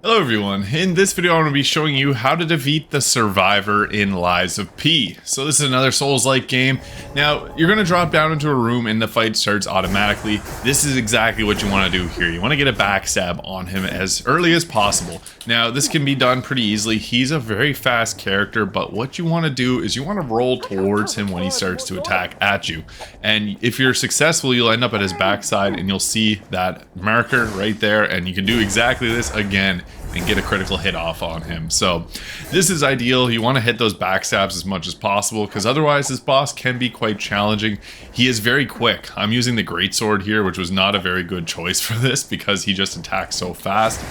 Hello everyone, in this video I'm going to be showing you how to defeat the survivor in Lies of P. So this is another Souls-like game. Now, you're going to drop down into a room and the fight starts automatically. This is exactly what you want to do here. You want to get a backstab on him as early as possible. Now, this can be done pretty easily. He's a very fast character, but what you want to do is you want to roll towards him when he starts to attack at you. And if you're successful, you'll end up at his backside and you'll see that marker right there, and you can do exactly this again and get a critical hit off on him. So this is ideal. You want to hit those backstabs as much as possible because otherwise this boss can be quite challenging. He is very quick. I'm using the greatsword here, which was not a very good choice for this because he just attacks so fast.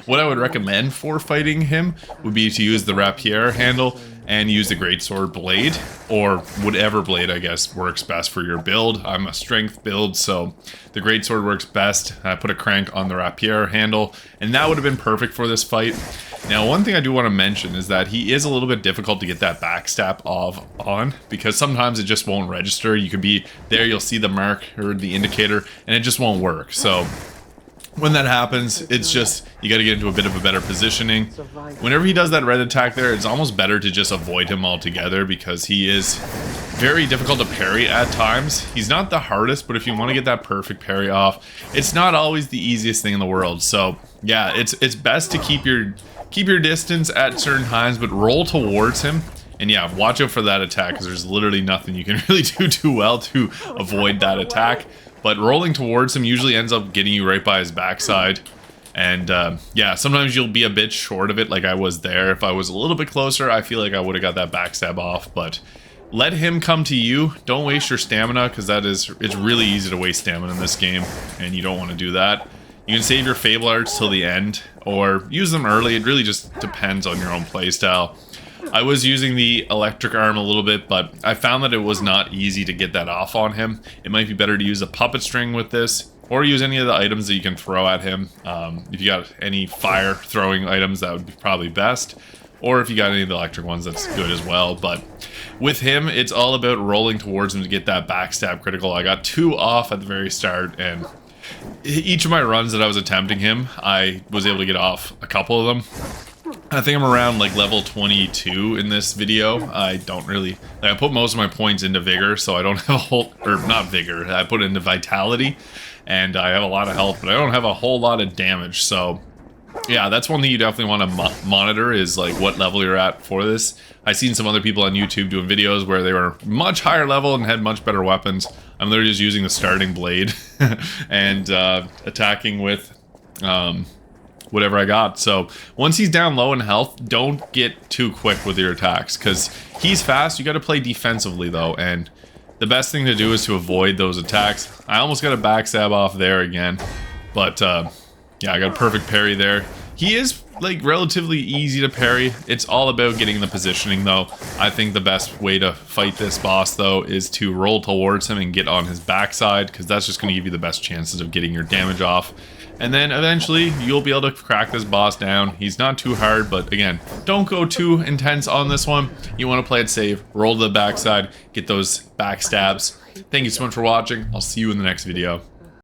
What I would recommend for fighting him would be to use the rapier handle and use the greatsword blade, or whatever blade I guess works best for your build. I'm a strength build, so the greatsword works best. I put a crank on the rapier handle, and that would have been perfect for this fight. Now, one thing I do want to mention is that he is a little bit difficult to get that backstab on, because sometimes it just won't register. You could be there, you'll see the mark or the indicator, and it just won't work. So when that happens, it's just, you got to get into a bit of a better positioning. Whenever he does that red attack there, it's almost better to just avoid him altogether because he is very difficult to parry at times. He's not the hardest, but if you want to get that perfect parry off, it's not always the easiest thing in the world. So yeah, it's best to keep your distance at certain times, but roll towards him. And yeah, watch out for that attack because there's literally nothing you can really do too well to avoid that attack. But rolling towards him usually ends up getting you right by his backside. And yeah, sometimes you'll be a bit short of it like I was there. If I was a little bit closer, I feel like I would have got that backstab off. But let him come to you. Don't waste your stamina because it's really easy to waste stamina in this game. And you don't want to do that. You can save your Fable Arts till the end or use them early. It really just depends on your own playstyle. I was using the electric arm a little bit, but I found that it was not easy to get that off on him. It might be better to use a puppet string with this, or use any of the items that you can throw at him. If you got any fire throwing items, that would be probably best. Or if you got any of the electric ones, that's good as well. But with him, it's all about rolling towards him to get that backstab critical. I got 2 off at the very start, and each of my runs that I was attempting him, I was able to get off a couple of them. I think I'm around like level 22 in this video. I don't really, I put most of my points into vigor, so I don't have a whole, or not vigor, I put it into vitality, and I have a lot of health, but I don't have a whole lot of damage. So yeah, that's one thing you definitely want to monitor is like what level you're at for this. I've seen some other people on YouTube doing videos where they were much higher level and had much better weapons. I'm literally just using the starting blade and attacking with whatever I got. So once he's down low in health, don't get too quick with your attacks because he's fast. You got to play defensively though, and the best thing to do is to avoid those attacks. I almost got a backstab off there again, but yeah, I got a perfect parry there. He is like relatively easy to parry. It's all about getting the positioning though. I think the best way to fight this boss though is to roll towards him and get on his backside because that's just going to give you the best chances of getting your damage off. And then eventually you'll be able to crack this boss down. He's not too hard, but again, don't go too intense on this one. You want to play it safe, roll to the backside, get those backstabs. Thank you so much for watching. I'll see you in the next video.